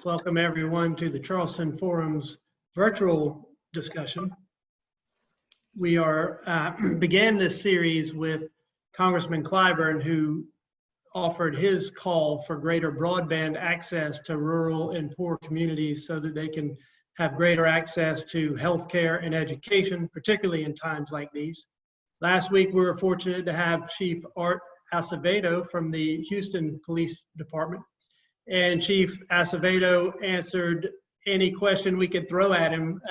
Welcome everyone to the Charleston Forum's virtual discussion. We began this series with Congressman Clyburn, who offered his call for greater broadband access to rural and poor communities so that they can have greater access to healthcare and education, particularly in times like these. Last week, we were fortunate to have Chief Art Acevedo from the Houston Police Department. And Chief Acevedo answered any question we could throw at him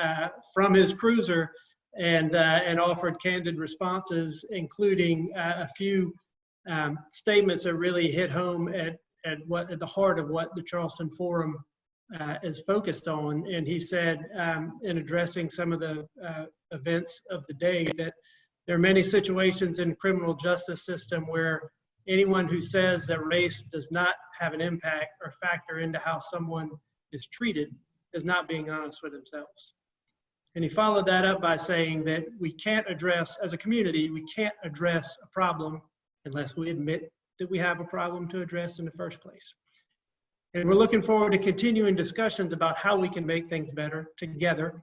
from his cruiser and offered candid responses, including a few statements that really hit home at the heart of what the Charleston Forum is focused on. And he said, in addressing some of the events of the day, that there are many situations in the criminal justice system where anyone who says that race does not have an impact or factor into how someone is treated is not being honest with themselves. And he followed that up by saying that we can't address, as a community, we can't address a problem unless we admit that we have a problem to address in the first place. And we're looking forward to continuing discussions about how we can make things better together.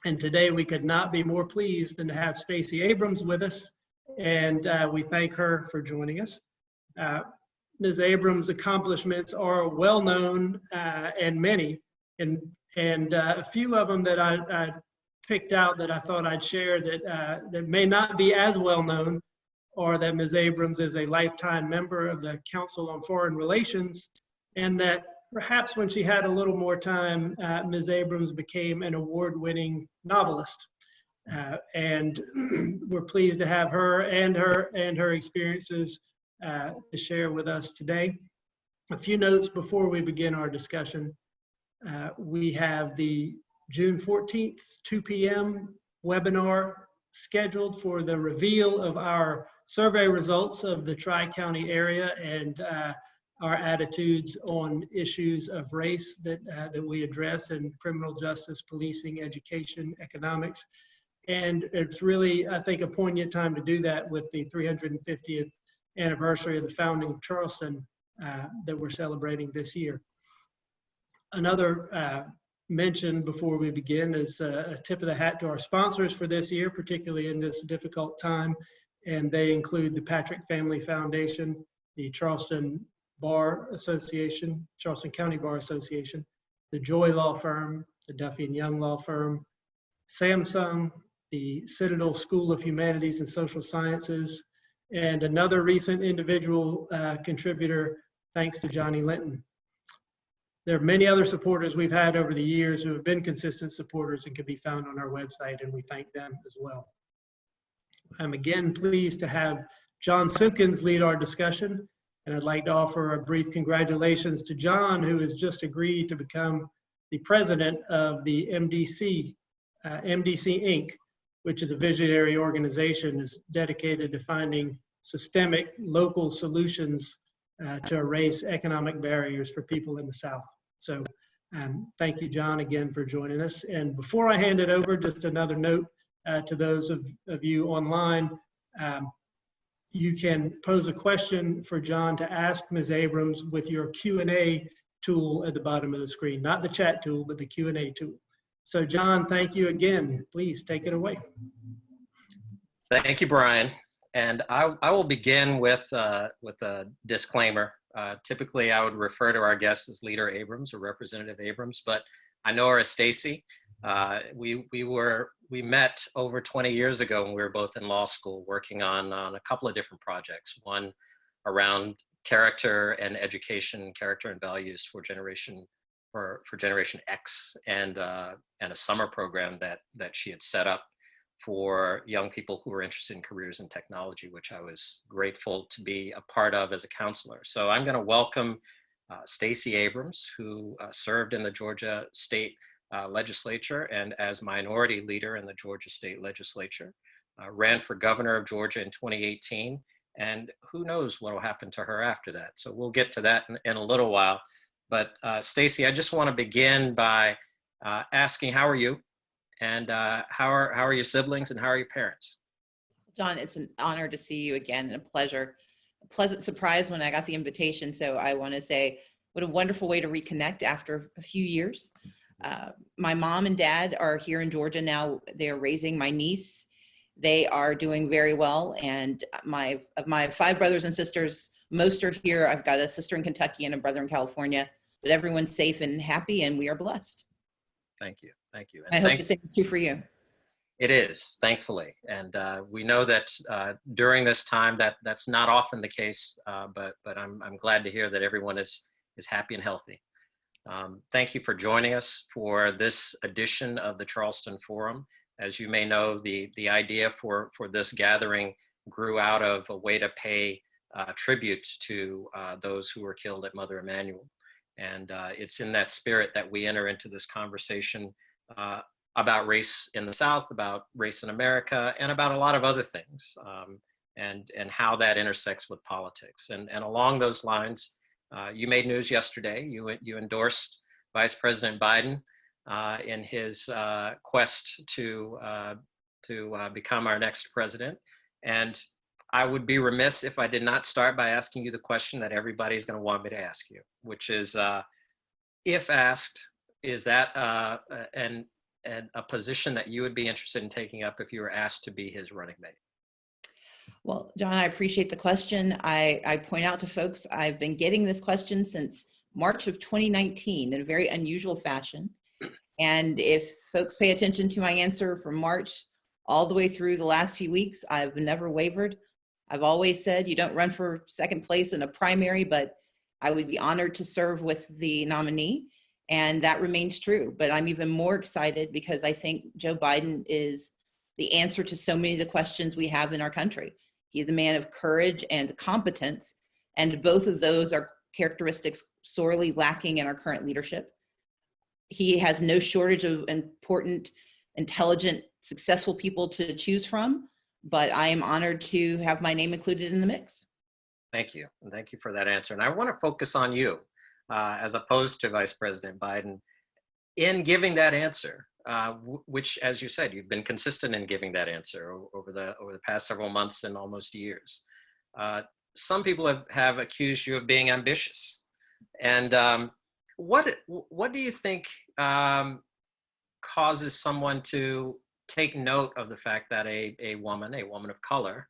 And today we could not be more pleased than to have Stacey Abrams with us, and we thank her for joining us. Ms. Abrams' accomplishments are well known and many, and a few of them that I picked out that I thought I'd share that may not be as well known are that Ms. Abrams is a lifetime member of the Council on Foreign Relations, and that perhaps when she had a little more time, Ms. Abrams became an award-winning novelist. And we're pleased to have her and her experiences to share with us today. A few notes before we begin our discussion. We have the June 14th, 2 p.m. webinar scheduled for the reveal of our survey results of the Tri-County area and our attitudes on issues of race that we address in criminal justice, policing, education, economics. And it's really, I think, a poignant time to do that with the 350th anniversary of the founding of Charleston that we're celebrating this year. Another mention before we begin is a tip of the hat to our sponsors for this year, particularly in this difficult time, and they include the Patrick Family Foundation, the Charleston Bar Association, Charleston County Bar Association, the Joy Law Firm, the Duffy and Young Law Firm, Samsung, the Citadel School of Humanities and Social Sciences, and another recent individual contributor, thanks to Johnny Linton. There are many other supporters we've had over the years who have been consistent supporters and can be found on our website, and we thank them as well. I'm again pleased to have John Simpkins lead our discussion, and I'd like to offer a brief congratulations to John, who has just agreed to become the president of the MDC Inc., which is a visionary organization is dedicated to finding systemic local solutions to erase economic barriers for people in the South. So thank you, John, again for joining us. And before I hand it over, just another note to those of you online, you can pose a question for John to ask Ms. Abrams with your Q&A tool at the bottom of the screen, not the chat tool, but the Q&A tool. So John, thank you again. Please take it away. Thank you, Brian. And I will begin with a disclaimer. Typically, I would refer to our guest as Leader Abrams or Representative Abrams, but I know her as Stacey. We met over 20 years ago when we were both in law school working on a couple of different projects. One around character and education, character and values for Generation X, and a summer program that she had set up for young people who were interested in careers in technology, which I was grateful to be a part of as a counselor. So I'm going to welcome Stacey Abrams, who served in the Georgia State Legislature and as minority leader in the Georgia State Legislature, ran for governor of Georgia in 2018, and who knows what will happen to her after that. So we'll get to that in a little while. But Stacey, I just want to begin by asking, how are you? And how are your siblings and how are your parents? John, it's an honor to see you again and a pleasure. A pleasant surprise when I got the invitation. So I want to say What a wonderful way to reconnect after a few years. My mom and dad are here in Georgia now. They're raising my niece. They are doing very well. And of my 5 brothers and sisters, most are here. I've got a sister in Kentucky and a brother in California, but everyone's safe and happy, and we are blessed. Thank you. Thank you. I hope the same is true for you. It is, thankfully. And we know that during this time that's not often the case, but I'm glad to hear that everyone is happy and healthy. Thank you for joining us for this edition of the Charleston Forum. As you may know, the idea for this gathering grew out of a way to pay tribute to those who were killed at Mother Emanuel. And it's in that spirit that we enter into this conversation about race in the South, about race in America, and about a lot of other things, and how that intersects with politics. And along those lines, you made news yesterday. You endorsed Vice President Biden in his quest to become our next president. And I would be remiss if I did not start by asking you the question that everybody's going to want me to ask you, which is, if asked, is that a position that you would be interested in taking up if you were asked to be his running mate? Well, John, I appreciate the question. I point out to folks, I've been getting this question since March of 2019 in a very unusual fashion. And if folks pay attention to my answer from March all the way through the last few weeks, I've never wavered. I've always said you don't run for second place in a primary, but I would be honored to serve with the nominee. And that remains true. But I'm even more excited because I think Joe Biden is the answer to so many of the questions we have in our country. He's a man of courage and competence, and both of those are characteristics sorely lacking in our current leadership. He has no shortage of important, intelligent, successful people to choose from, but I am honored to have my name included in the mix. Thank you. And thank you for that answer. And I want to focus on you as opposed to Vice President Biden in giving that answer, which, as you said, you've been consistent in giving that answer over the past several months and almost years. Some people have accused you of being ambitious. And what do you think causes someone to take note of the fact that a woman of color,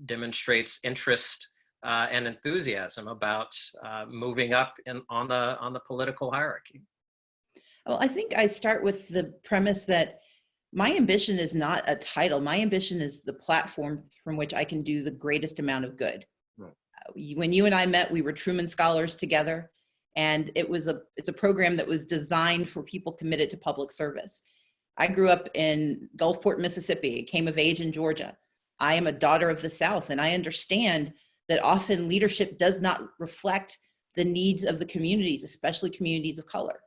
demonstrates interest and enthusiasm about moving up on the political hierarchy? Well, I think I start with the premise that my ambition is not a title. My ambition is the platform from which I can do the greatest amount of good. Right. When you and I met, we were Truman Scholars together, and it's a program that was designed for people committed to public service. I grew up in Gulfport, Mississippi, came of age in Georgia. I am a daughter of the South, and I understand that often leadership does not reflect the needs of the communities, especially communities of color.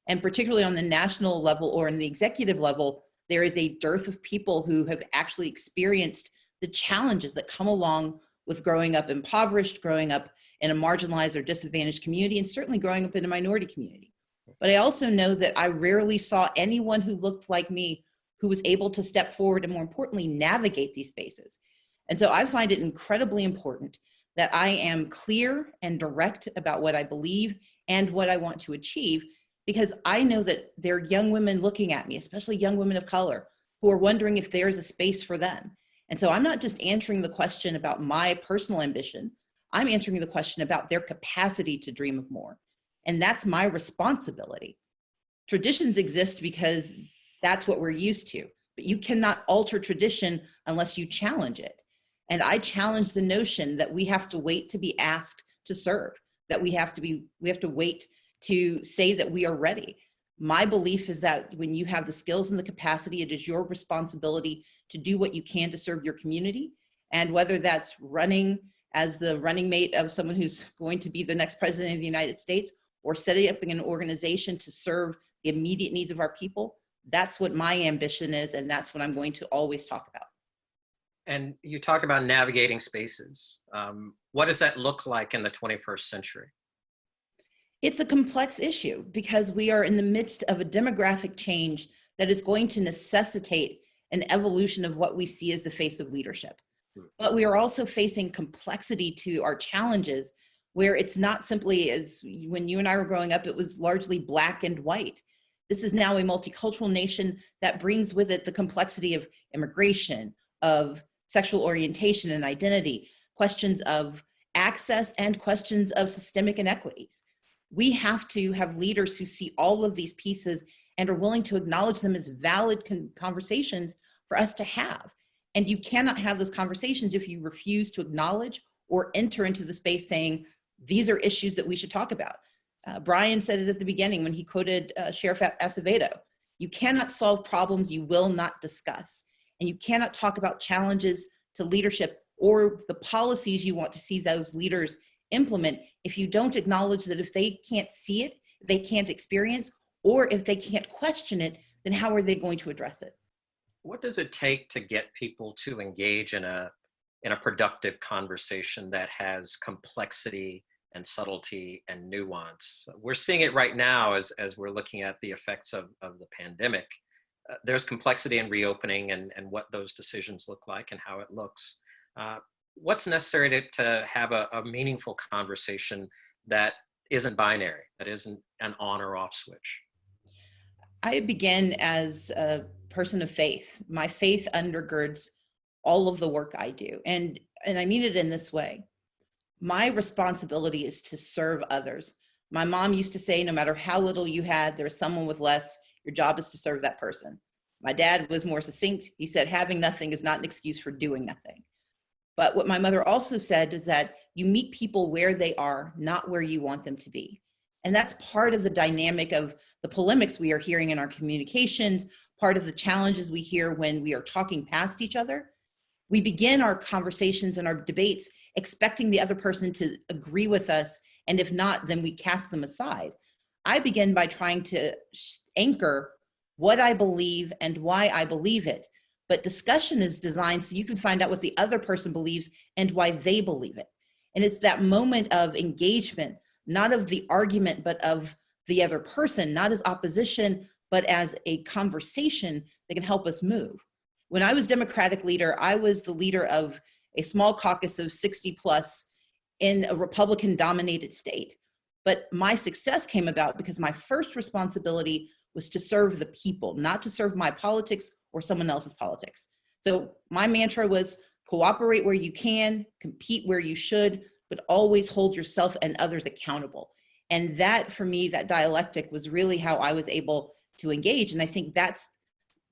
And particularly on the national level or in the executive level, there is a dearth of people who have actually experienced the challenges that come along with growing up impoverished, growing up in a marginalized or disadvantaged community, and certainly growing up in a minority community. But I also know that I rarely saw anyone who looked like me who was able to step forward and, more importantly, navigate these spaces. And so I find it incredibly important that I am clear and direct about what I believe and what I want to achieve, because I know that there are young women looking at me, especially young women of color, who are wondering if there's a space for them. And so I'm not just answering the question about my personal ambition, I'm answering the question about their capacity to dream of more. And that's my responsibility. Traditions exist because that's what we're used to, but you cannot alter tradition unless you challenge it. And I challenge the notion that we have to wait to be asked to serve, that we have to wait to say that we are ready. My belief is that when you have the skills and the capacity, it is your responsibility to do what you can to serve your community. And whether that's running as the running mate of someone who's going to be the next president of the United States, or setting up an organization to serve the immediate needs of our people, that's what my ambition is, and that's what I'm going to always talk about. And you talk about navigating spaces. What does that look like in the 21st century? It's a complex issue because we are in the midst of a demographic change that is going to necessitate an evolution of what we see as the face of leadership. But we are also facing complexity to our challenges where it's not simply as when you and I were growing up, it was largely black and white. This is now a multicultural nation that brings with it the complexity of immigration, of sexual orientation and identity, questions of access, and questions of systemic inequities. We have to have leaders who see all of these pieces and are willing to acknowledge them as valid conversations for us to have. And you cannot have those conversations if you refuse to acknowledge or enter into the space saying, these are issues that we should talk about. Brian said it at the beginning when he quoted Sheriff Acevedo. You cannot solve problems you will not discuss. And you cannot talk about challenges to leadership or the policies you want to see those leaders implement if you don't acknowledge that if they can't see it, they can't experience, or if they can't question it, then how are they going to address it? What does it take to get people to engage in a productive conversation that has complexity and subtlety and nuance? We're seeing it right now as we're looking at the effects of the pandemic. There's complexity in reopening and what those decisions look like and how it looks. What's necessary to have a meaningful conversation that isn't binary, that isn't an on or off switch? I begin as a person of faith. My faith undergirds all of the work I do. And I mean it in this way. My responsibility is to serve others. My mom used to say, no matter how little you had, there's someone with less. Your job is to serve that person. My dad was more succinct. He said, having nothing is not an excuse for doing nothing. But what my mother also said is that you meet people where they are, not where you want them to be. And that's part of the dynamic of the polemics we are hearing in our communications, part of the challenges we hear when we are talking past each other. We begin our conversations and our debates expecting the other person to agree with us, and if not, then we cast them aside. I begin by trying to anchor what I believe and why I believe it, but discussion is designed so you can find out what the other person believes and why they believe it. And it's that moment of engagement, not of the argument, but of the other person, not as opposition, but as a conversation that can help us move. When I was Democratic leader, I was the leader of a small caucus of 60 plus in a Republican dominated state. But my success came about because my first responsibility was to serve the people, not to serve my politics or someone else's politics. So my mantra was cooperate where you can, compete where you should, but always hold yourself and others accountable. And that, for me, that dialectic was really how I was able to engage. And I think that's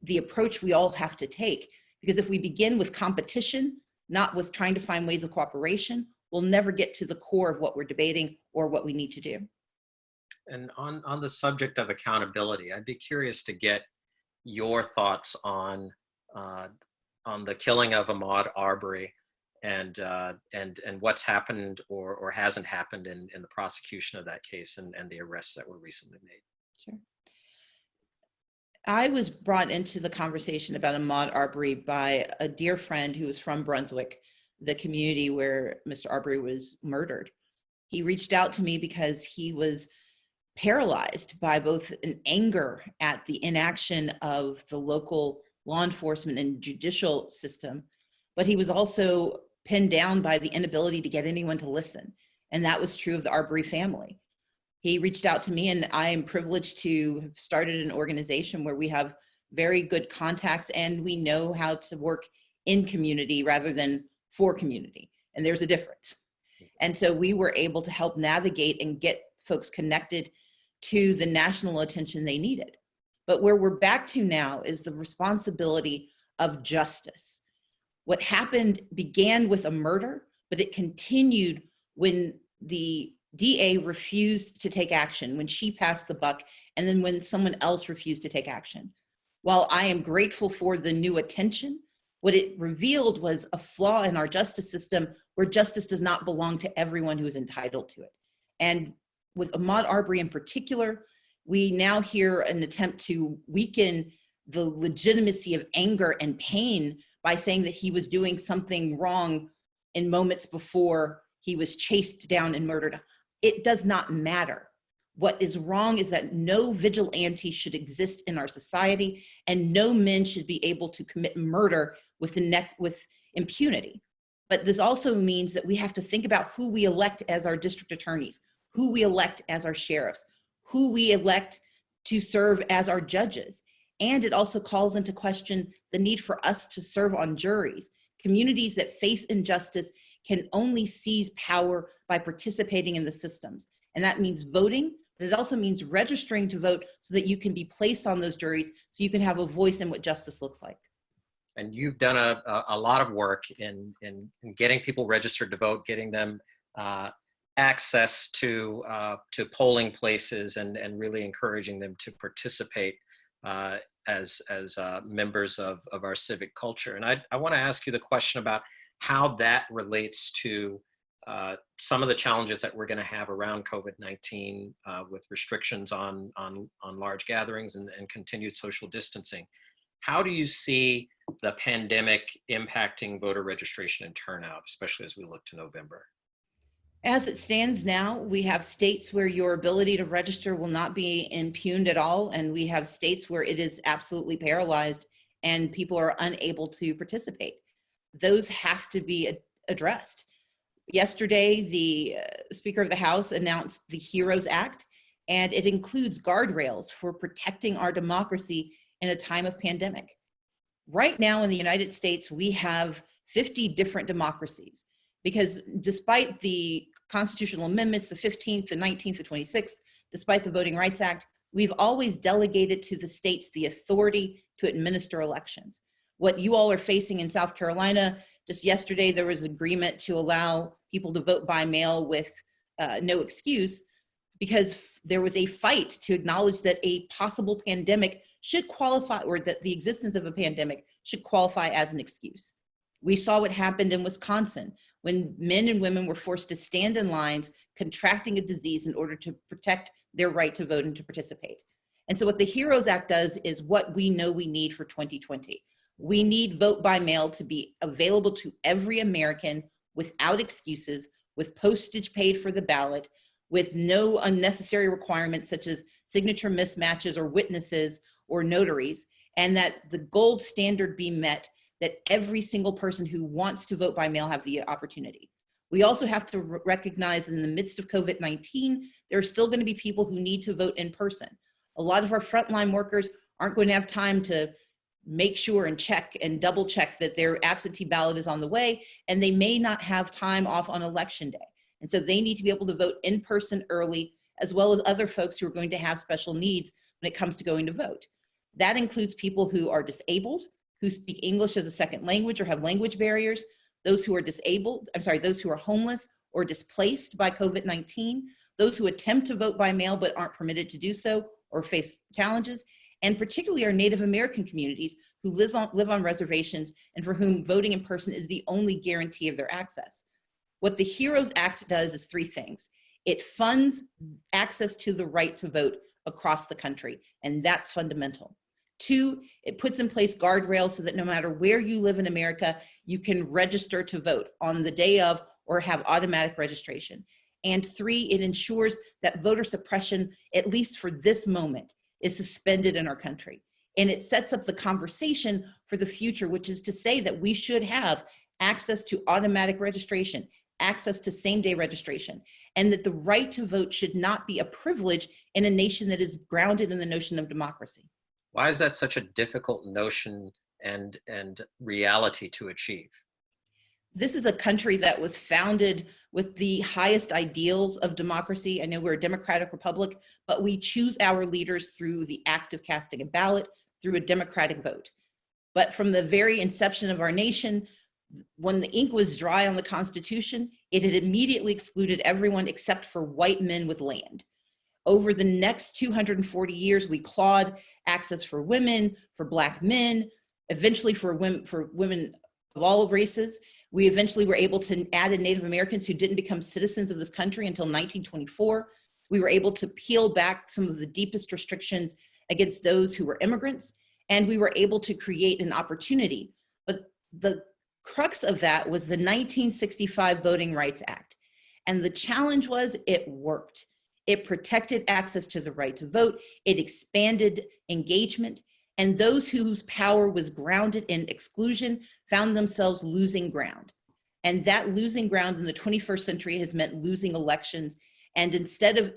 the approach we all have to take, because if we begin with competition, not with trying to find ways of cooperation, we'll never get to the core of what we're debating or what we need to do. And on the subject of accountability, I'd be curious to get your thoughts on the killing of Ahmaud Arbery and what's happened or hasn't happened in the prosecution of that case and the arrests that were recently made. Sure. I was brought into the conversation about Ahmaud Arbery by a dear friend who was from Brunswick, the community where Mr. Arbery was murdered. He reached out to me because he was paralyzed by both an anger at the inaction of the local law enforcement and judicial system, but he was also pinned down by the inability to get anyone to listen. And that was true of the Arbery family. He reached out to me, and I am privileged to have started an organization where we have very good contacts and we know how to work in community rather than for community. And there's a difference. And so we were able to help navigate and get folks connected to the national attention they needed. But where we're back to now is the responsibility of justice. What happened began with a murder, but it continued when the DA refused to take action, when she passed the buck, and then when someone else refused to take action. While I am grateful for the new attention, what it revealed was a flaw in our justice system where justice does not belong to everyone who is entitled to it. And with Ahmaud Arbery in particular, we now hear an attempt to weaken the legitimacy of anger and pain by saying that he was doing something wrong in moments before he was chased down and murdered. It does not matter. What is wrong is that no vigilante should exist in our society, and no men should be able to commit murder with impunity. But this also means that we have to think about who we elect as our district attorneys, who we elect as our sheriffs, who we elect to serve as our judges. And it also calls into question the need for us to serve on juries. Communities that face injustice can only seize power by participating in the systems. And that means voting, but it also means registering to vote so that you can be placed on those juries so you can have a voice in what justice looks like. And you've done a lot of work in getting people registered to vote, getting them access to polling places, and really encouraging them to participate as members of our civic culture. And I want to ask you the question about how that relates to some of the challenges that we're going to have around COVID-19 with restrictions on large gatherings and continued social distancing. How do you see the pandemic impacting voter registration and turnout, especially as we look to November? As it stands now, we have states where your ability to register will not be impugned at all, and we have states where it is absolutely paralyzed and people are unable to participate. Those have to be addressed. Yesterday, the Speaker of the House announced the HEROES Act, and it includes guardrails for protecting our democracy in a time of pandemic. Right now in the United States, we have 50 different democracies, because despite the constitutional amendments, the 15th, the 19th, the 26th, despite the Voting Rights Act, we've always delegated to the states the authority to administer elections. What you all are facing in South Carolina, just yesterday there was agreement to allow people to vote by mail with no excuse, because there was a fight to acknowledge that a possible pandemic should qualify, or that the existence of a pandemic should qualify as an excuse. We saw what happened in Wisconsin when men and women were forced to stand in lines contracting a disease in order to protect their right to vote and to participate. And so what the HEROES Act does is what we know we need for 2020. We need vote by mail to be available to every American without excuses, with postage paid for the ballot, with no unnecessary requirements such as signature mismatches or witnesses or notaries, and that the gold standard be met, that every single person who wants to vote by mail have the opportunity. We also have to recognize that in the midst of COVID-19, there are still going to be people who need to vote in person. A lot of our frontline workers aren't going to have time to make sure and check and double check that their absentee ballot is on the way, and they may not have time off on election day. And so they need to be able to vote in person early, as well as other folks who are going to have special needs when it comes to going to vote. That includes people who are disabled, who speak English as a second language or have language barriers, those who are those who are homeless or displaced by COVID-19, those who attempt to vote by mail but aren't permitted to do so or face challenges, and particularly our Native American communities who live on reservations and for whom voting in person is the only guarantee of their access. What the HEROES Act does is three things. It funds access to the right to vote across the country, and that's fundamental. Two, it puts in place guardrails so that no matter where you live in America, you can register to vote on the day of or have automatic registration. And three, it ensures that voter suppression, at least for this moment, is suspended in our country. And it sets up the conversation for the future, which is to say that we should have access to automatic registration, access to same-day registration, and that the right to vote should not be a privilege in a nation that is grounded in the notion of democracy. Why is that such a difficult notion and reality to achieve? This is a country that was founded with the highest ideals of democracy. I know we're a democratic republic, but we choose our leaders through the act of casting a ballot, through a democratic vote. But from the very inception of our nation, when the ink was dry on the Constitution, it had immediately excluded everyone except for white men with land. Over the next 240 years, we clawed access for women, for Black men, eventually for women of all races. We eventually were able to add in Native Americans who didn't become citizens of this country until 1924. We were able to peel back some of the deepest restrictions against those who were immigrants, and we were able to create an opportunity. But the crux of that was the 1965 Voting Rights Act. And the challenge was it worked. It protected access to the right to vote. It expanded engagement. And those whose power was grounded in exclusion found themselves losing ground. And that losing ground in the 21st century has meant losing elections. And instead of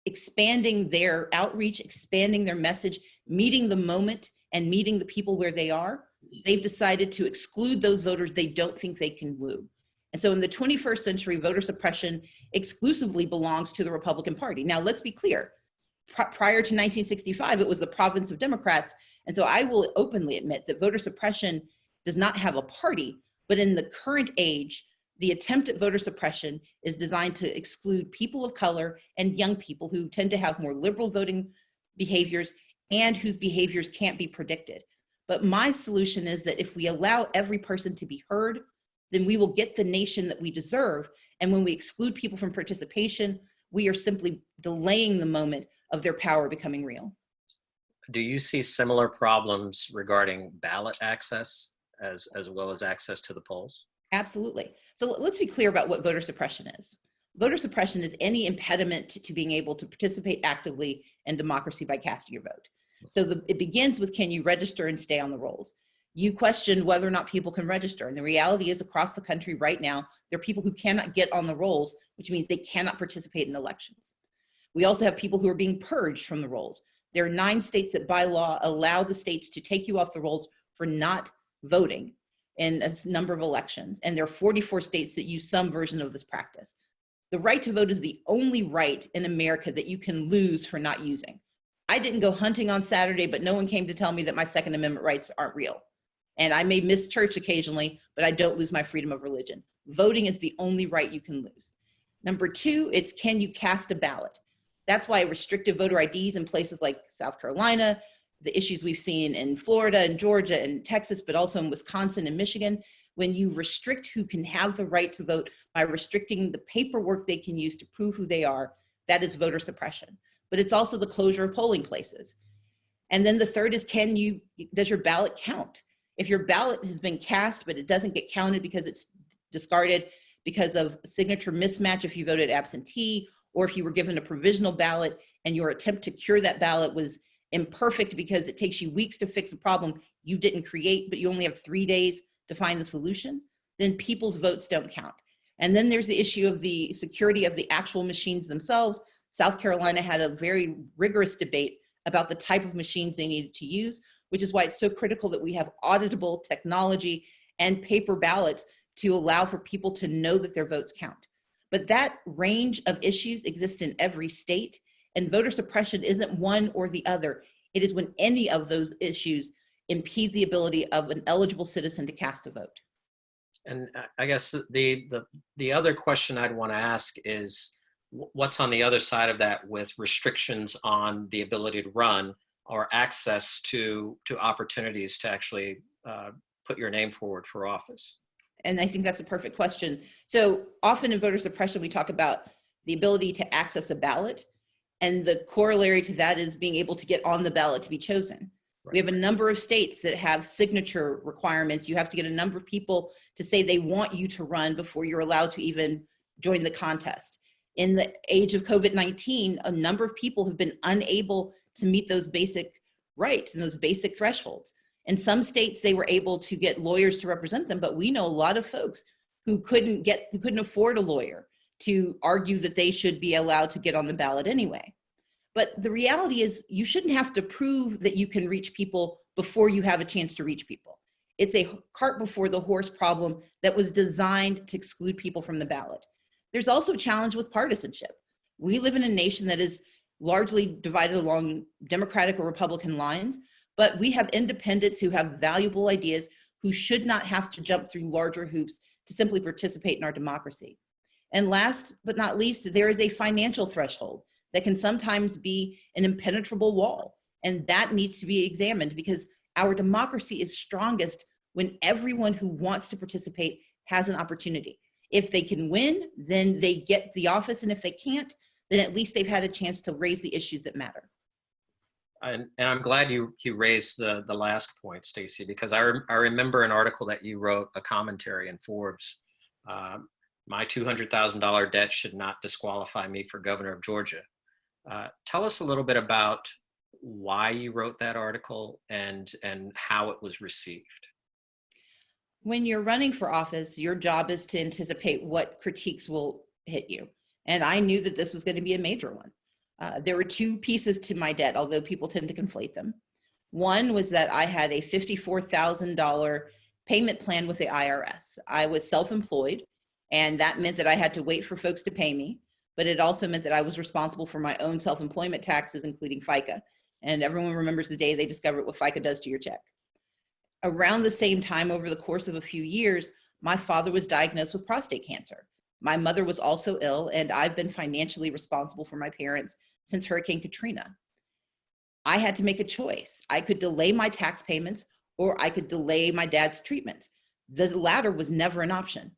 expanding their outreach, expanding their message, meeting the moment and meeting the people where they are, they've decided to exclude those voters they don't think they can woo. And so in the 21st century, voter suppression exclusively belongs to the Republican Party. Now, let's be clear. Prior to 1965, it was the province of Democrats. And so I will openly admit that voter suppression does not have a party, but in the current age, the attempt at voter suppression is designed to exclude people of color and young people who tend to have more liberal voting behaviors and whose behaviors can't be predicted. But my solution is that if we allow every person to be heard, then we will get the nation that we deserve. And when we exclude people from participation, we are simply delaying the moment of their power becoming real. Do you see similar problems regarding ballot access as well as access to the polls? Absolutely. So let's be clear about what voter suppression is. Voter suppression is any impediment to being able to participate actively in democracy by casting your vote. So it begins with, can you register and stay on the rolls? You question whether or not people can register. And the reality is, across the country right now, there are people who cannot get on the rolls, which means they cannot participate in elections. We also have people who are being purged from the rolls. There are 9 states that by law allow the states to take you off the rolls for not voting in a number of elections. And there are 44 states that use some version of this practice. The right to vote is the only right in America that you can lose for not using. I didn't go hunting on Saturday, but no one came to tell me that my Second Amendment rights aren't real. And I may miss church occasionally, but I don't lose my freedom of religion. Voting is the only right you can lose. Number 2, it's, can you cast a ballot? That's why restrictive voter IDs in places like South Carolina, the issues we've seen in Florida and Georgia and Texas, but also in Wisconsin and Michigan, when you restrict who can have the right to vote by restricting the paperwork they can use to prove who they are, that is voter suppression. But it's also the closure of polling places. And then the third is, does your ballot count? If your ballot has been cast, but it doesn't get counted because it's discarded because of signature mismatch, if you voted absentee, or if you were given a provisional ballot and your attempt to cure that ballot was imperfect because it takes you weeks to fix a problem you didn't create, but you only have 3 days to find the solution, then people's votes don't count. And then there's the issue of the security of the actual machines themselves. South Carolina had a very rigorous debate about the type of machines they needed to use, which is why it's so critical that we have auditable technology and paper ballots to allow for people to know that their votes count. But that range of issues exists in every state, and voter suppression isn't one or the other. It is when any of those issues impede the ability of an eligible citizen to cast a vote. And I guess the other question I'd want to ask is, what's on the other side of that with restrictions on the ability to run or access to opportunities to actually put your name forward for office? And I think that's a perfect question. So often in voter suppression, we talk about the ability to access a ballot. And the corollary to that is being able to get on the ballot to be chosen. Right. We have a number of states that have signature requirements. You have to get a number of people to say they want you to run before you're allowed to even join the contest. In the age of COVID-19, a number of people have been unable to meet those basic rights and those basic thresholds. In some states, they were able to get lawyers to represent them, but we know a lot of folks who couldn't afford a lawyer to argue that they should be allowed to get on the ballot anyway. But the reality is, you shouldn't have to prove that you can reach people before you have a chance to reach people. It's a cart before the horse problem that was designed to exclude people from the ballot. There's also a challenge with partisanship. We live in a nation that is largely divided along Democratic or Republican lines, but we have independents who have valuable ideas who should not have to jump through larger hoops to simply participate in our democracy. And last but not least, there is a financial threshold that can sometimes be an impenetrable wall. And that needs to be examined, because our democracy is strongest when everyone who wants to participate has an opportunity. If they can win, then they get the office. And if they can't, then at least they've had a chance to raise the issues that matter. And I'm glad you raised the last point, Stacey, because I remember an article that you wrote, a commentary in Forbes. My $200,000 debt should not disqualify me for governor of Georgia. Tell us a little bit about why you wrote that article and how it was received. When you're running for office, your job is to anticipate what critiques will hit you. And I knew that this was going to be a major one. There were two pieces to my debt, although people tend to conflate them. One was that I had a $54,000 payment plan with the IRS. I was self-employed, and that meant that I had to wait for folks to pay me, but it also meant that I was responsible for my own self-employment taxes, including FICA. And everyone remembers the day they discovered what FICA does to your check. Around the same time, over the course of a few years, my father was diagnosed with prostate cancer. My mother was also ill, and I've been financially responsible for my parents since Hurricane Katrina. I had to make a choice. I could delay my tax payments, or I could delay my dad's treatments. The latter was never an option.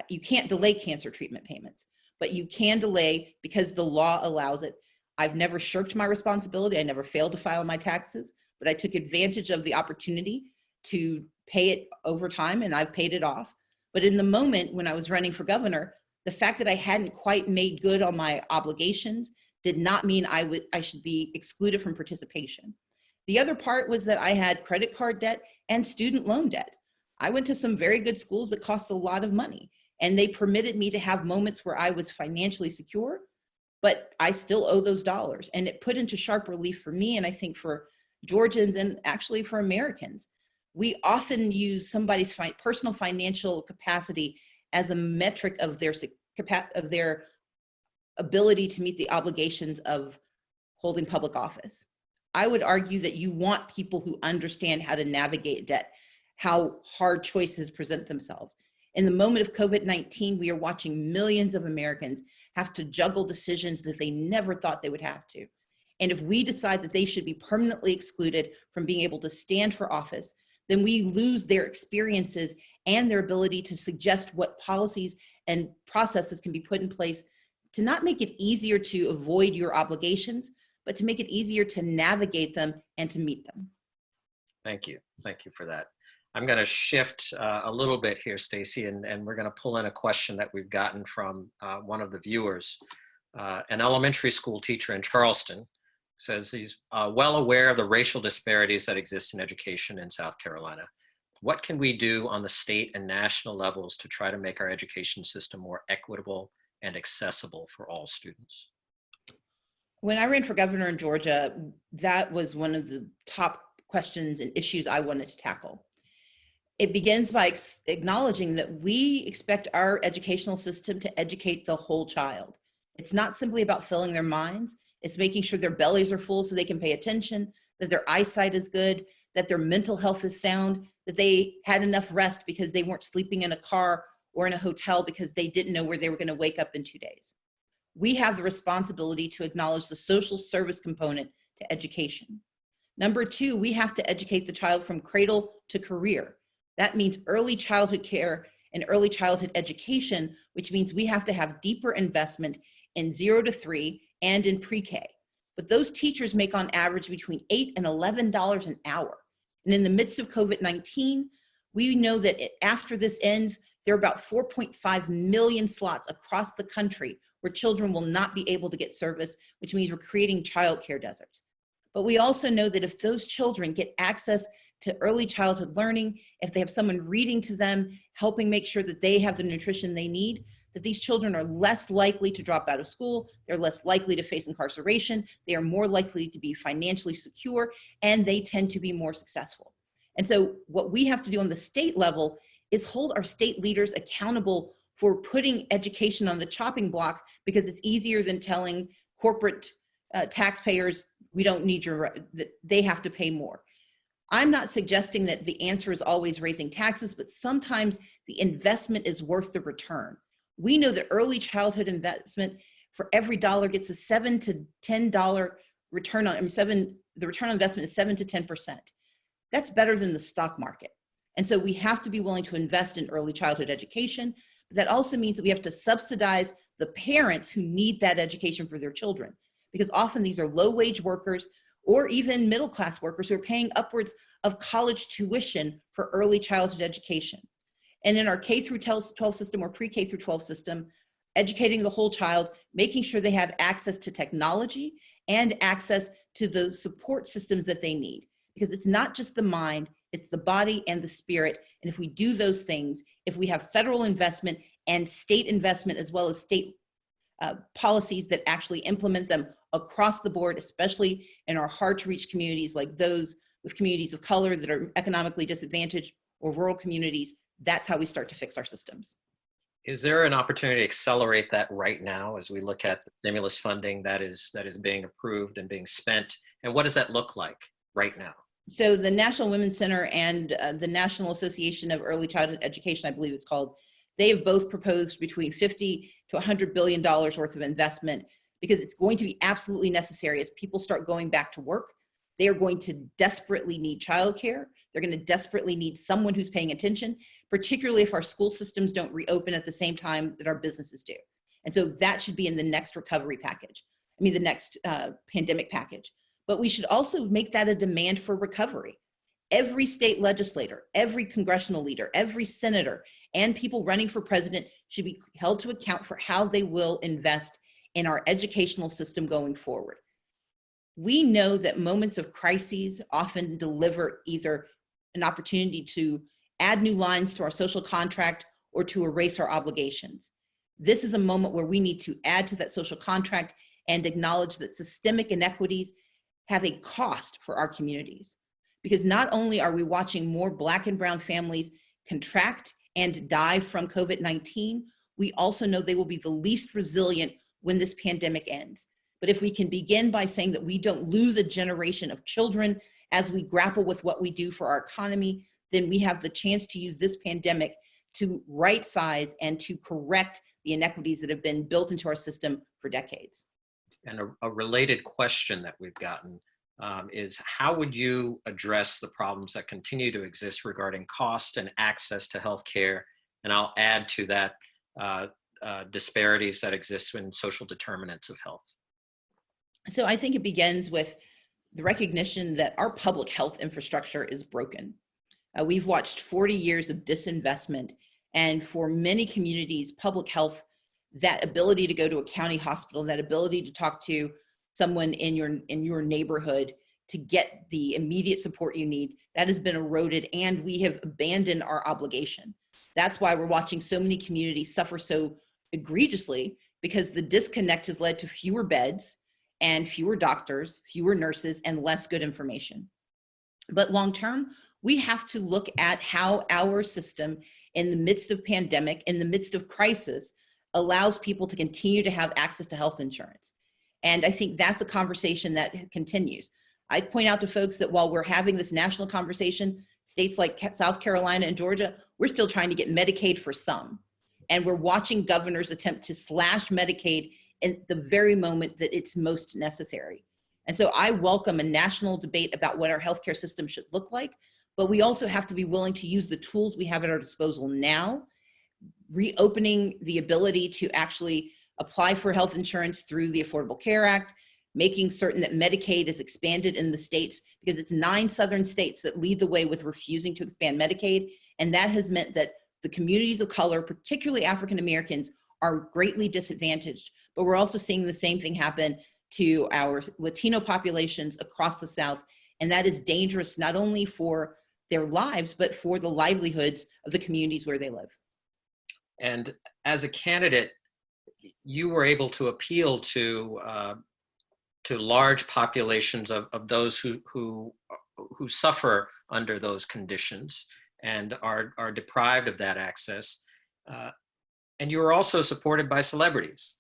You can't delay cancer treatment payments, but you can delay because the law allows it. I've never shirked my responsibility. I never failed to file my taxes, but I took advantage of the opportunity to pay it over time, and I've paid it off. But in the moment when I was running for governor, the fact that I hadn't quite made good on my obligations did not mean I should be excluded from participation. The other part was that I had credit card debt and student loan debt. I went to some very good schools that cost a lot of money, and they permitted me to have moments where I was financially secure, but I still owe those dollars. And it put into sharp relief for me, and I think for Georgians and actually for Americans. We often use somebody's personal financial capacity as a metric of their ability to meet the obligations of holding public office. I would argue that you want people who understand how to navigate debt, how hard choices present themselves. In the moment of COVID-19, we are watching millions of Americans have to juggle decisions that they never thought they would have to. And if we decide that they should be permanently excluded from being able to stand for office, then we lose their experiences and their ability to suggest what policies and processes can be put in place to not make it easier to avoid your obligations, but to make it easier to navigate them and to meet them. Thank you. Thank you for that. I'm going to shift a little bit here, Stacey, and we're going to pull in a question that we've gotten from one of the viewers. An elementary school teacher in Charleston says he's well aware of the racial disparities that exist in education in South Carolina. What can we do on the state and national levels to try to make our education system more equitable and accessible for all students? When I ran for governor in Georgia, that was one of the top questions and issues I wanted to tackle. It begins by acknowledging that we expect our educational system to educate the whole child. It's not simply about filling their minds. It's making sure their bellies are full so they can pay attention, that their eyesight is good, that their mental health is sound, that they had enough rest because they weren't sleeping in a car or in a hotel because they didn't know where they were going to wake up in 2 days. We have the responsibility to acknowledge the social service component to education. Number two, we have to educate the child from cradle to career. That means early childhood care and early childhood education, which means we have to have deeper investment in 0 to 3 and in pre-K. But those teachers make on average between $8 and $11 an hour. And in the midst of COVID-19, we know that after this ends, there are about 4.5 million slots across the country where children will not be able to get service, which means we're creating childcare deserts. But we also know that if those children get access to early childhood learning, if they have someone reading to them, helping make sure that they have the nutrition they need, that these children are less likely to drop out of school, they're less likely to face incarceration, they are more likely to be financially secure, and they tend to be more successful. And so what we have to do on the state level is hold our state leaders accountable for putting education on the chopping block, because it's easier than telling corporate taxpayers, we don't need they have to pay more. I'm not suggesting that the answer is always raising taxes, but sometimes the investment is worth the return. We know that early childhood investment for every dollar gets a $7 to $10 return on, the return on investment is 7 to 10%. That's better than the stock market. And so we have to be willing to invest in early childhood education, but that also means that we have to subsidize the parents who need that education for their children, because often these are low-wage workers or even middle-class workers who are paying upwards of college tuition for early childhood education. And in our K through 12 system or pre-K through 12 system, educating the whole child, making sure they have access to technology and access to the support systems that they need. Because it's not just the mind, it's the body and the spirit. And if we do those things, if we have federal investment and state investment, as well as state policies that actually implement them across the board, especially in our hard to reach communities like those with communities of color that are economically disadvantaged or rural communities, that's how we start to fix our systems. Is there an opportunity to accelerate that right now as we look at the stimulus funding that is being approved and being spent? And what does that look like right now? So the National Women's Center and the National Association of Early Childhood Education, I believe it's called, they have both proposed between $50 to $100 billion worth of investment, because it's going to be absolutely necessary as people start going back to work. They are going to desperately need childcare. They're going to desperately need someone who's paying attention, particularly if our school systems don't reopen at the same time that our businesses do. And so that should be in the next recovery package. The next pandemic package. But we should also make that a demand for recovery. Every state legislator, every congressional leader, every senator, and people running for president should be held to account for how they will invest in our educational system going forward. We know that moments of crises often deliver either an opportunity to add new lines to our social contract or to erase our obligations. This is a moment where we need to add to that social contract and acknowledge that systemic inequities have a cost for our communities. Because not only are we watching more Black and brown families contract and die from COVID-19, we also know they will be the least resilient when this pandemic ends. But if we can begin by saying that we don't lose a generation of children as we grapple with what we do for our economy, then we have the chance to use this pandemic to right size and to correct the inequities that have been built into our system for decades. And a related question that we've gotten is, how would you address the problems that continue to exist regarding cost and access to healthcare? And I'll add to that disparities that exist in social determinants of health. So I think it begins with the recognition that our public health infrastructure is broken. We've watched 40 years of disinvestment, and for many communities, public health, that ability to go to a county hospital, that ability to talk to someone in your neighborhood to get the immediate support you need, that has been eroded, and we have abandoned our obligation. That's why we're watching so many communities suffer so egregiously, because the disconnect has led to fewer beds and fewer doctors, fewer nurses, and less good information. But long term, we have to look at how our system in the midst of pandemic, in the midst of crisis, allows people to continue to have access to health insurance. And I think that's a conversation that continues. I point out to folks that while we're having this national conversation, states like South Carolina and Georgia, we're still trying to get Medicaid for some. And we're watching governors attempt to slash Medicaid in the very moment that it's most necessary. And so I welcome a national debate about what our healthcare system should look like, but we also have to be willing to use the tools we have at our disposal now, reopening the ability to actually apply for health insurance through the Affordable Care Act, making certain that Medicaid is expanded in the states, because it's 9 southern states that lead the way with refusing to expand Medicaid. And that has meant that the communities of color, particularly African Americans, are greatly disadvantaged. But we're also seeing the same thing happen to our Latino populations across the South. And that is dangerous, not only for their lives, but for the livelihoods of the communities where they live. And as a candidate, you were able to appeal to large populations of those who suffer under those conditions and are deprived of that access. And you were also supported by celebrities.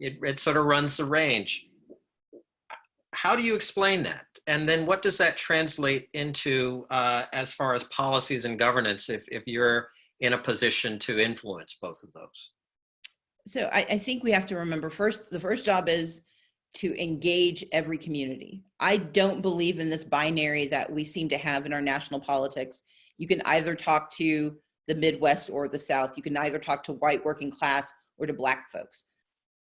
It sort of runs the range. How do you explain that? And then what does that translate into as far as policies and governance if you're in a position to influence both of those? So I think we have to remember the first job is to engage every community. I don't believe in this binary that we seem to have in our national politics. You can either talk to the Midwest or the South. You can either talk to white working class or to Black folks.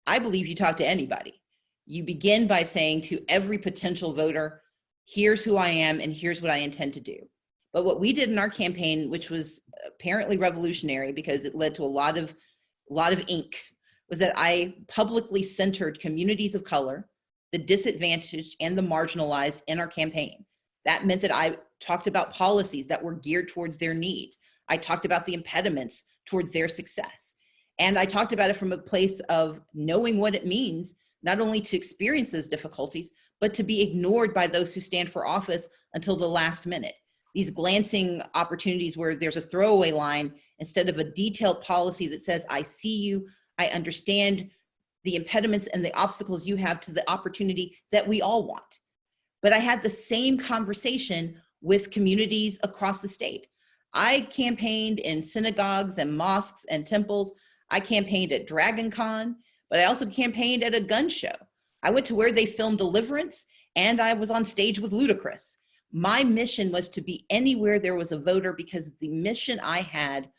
I believe you talk to anybody. You begin by saying to every potential voter, here's who I am and here's what I intend to do. But what we did in our campaign, which was apparently revolutionary because it led to a lot of ink, was that I publicly centered communities of color, the disadvantaged and the marginalized in our campaign. That meant that I talked about policies that were geared towards their needs. I talked about the impediments towards their success. And I talked about it from a place of knowing what it means, not only to experience those difficulties, but to be ignored by those who stand for office until the last minute. These glancing opportunities where there's a throwaway line instead of a detailed policy that says, I see you, I understand the impediments and the obstacles you have to the opportunity that we all want. But I had the same conversation with communities across the state. I campaigned in synagogues and mosques and temples. I campaigned at Dragon Con, but I also campaigned at a gun show. I went to where they filmed Deliverance, and I was on stage with Ludacris. My mission was to be anywhere there was a voter, because the mission I had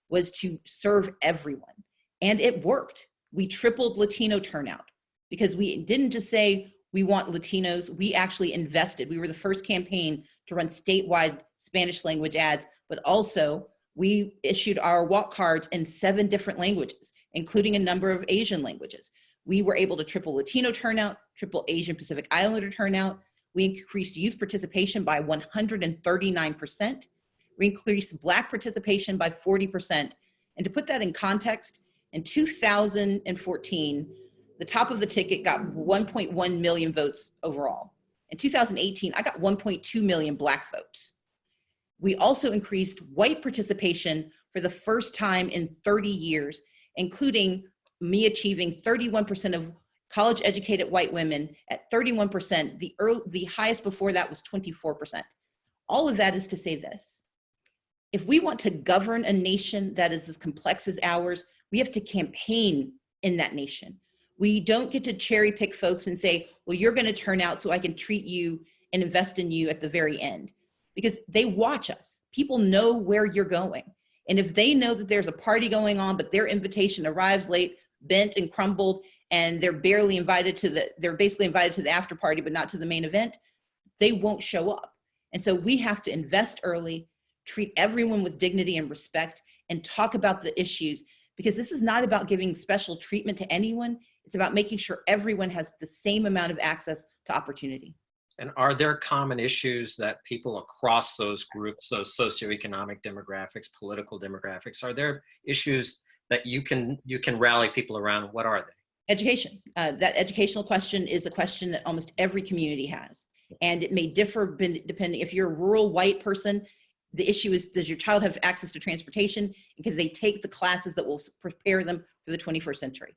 was to serve everyone. And it worked. We tripled Latino turnout, because we didn't just say we want Latinos, we actually invested. We were the first campaign to run statewide Spanish language ads, but also we issued our walk cards in 7 different languages, including a number of Asian languages. We were able to triple Latino turnout, triple Asian Pacific Islander turnout. We increased youth participation by 139%. We increased Black participation by 40%. And to put that in context, in 2014, the top of the ticket got 1.1 million votes overall. In 2018, I got 1.2 million Black votes. We also increased white participation for the first time in 30 years, including me achieving 31% of college-educated white women at 31%. The highest before that was 24%. All of that is to say this: if we want to govern a nation that is as complex as ours, we have to campaign in that nation. We don't get to cherry pick folks and say, well, you're going to turn out so I can treat you and invest in you at the very end, because they watch us. People know where you're going. And if they know that there's a party going on, but their invitation arrives late, bent and crumbled, and they're basically invited to the after party, but not to the main event, they won't show up. And so we have to invest early, treat everyone with dignity and respect, and talk about the issues, because this is not about giving special treatment to anyone. It's about making sure everyone has the same amount of access to opportunity. And are there common issues that people across those groups, those socioeconomic demographics, political demographics, are there issues that you can rally people around? What are they? Education. That educational question is a question that almost every community has. And it may differ depending. If you're a rural white person, the issue is, does your child have access to transportation? And can they take the classes that will prepare them for the 21st century?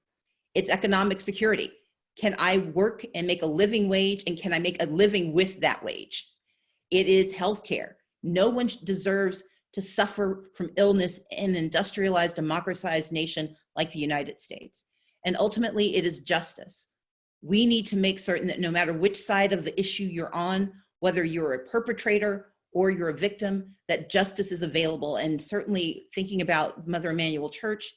It's economic security. Can I work and make a living wage? And can I make a living with that wage? It is healthcare. No one deserves to suffer from illness in an industrialized, democratized nation like the United States. And ultimately, it is justice. We need to make certain that no matter which side of the issue you're on, whether you're a perpetrator or you're a victim, that justice is available. And certainly thinking about Mother Emanuel Church,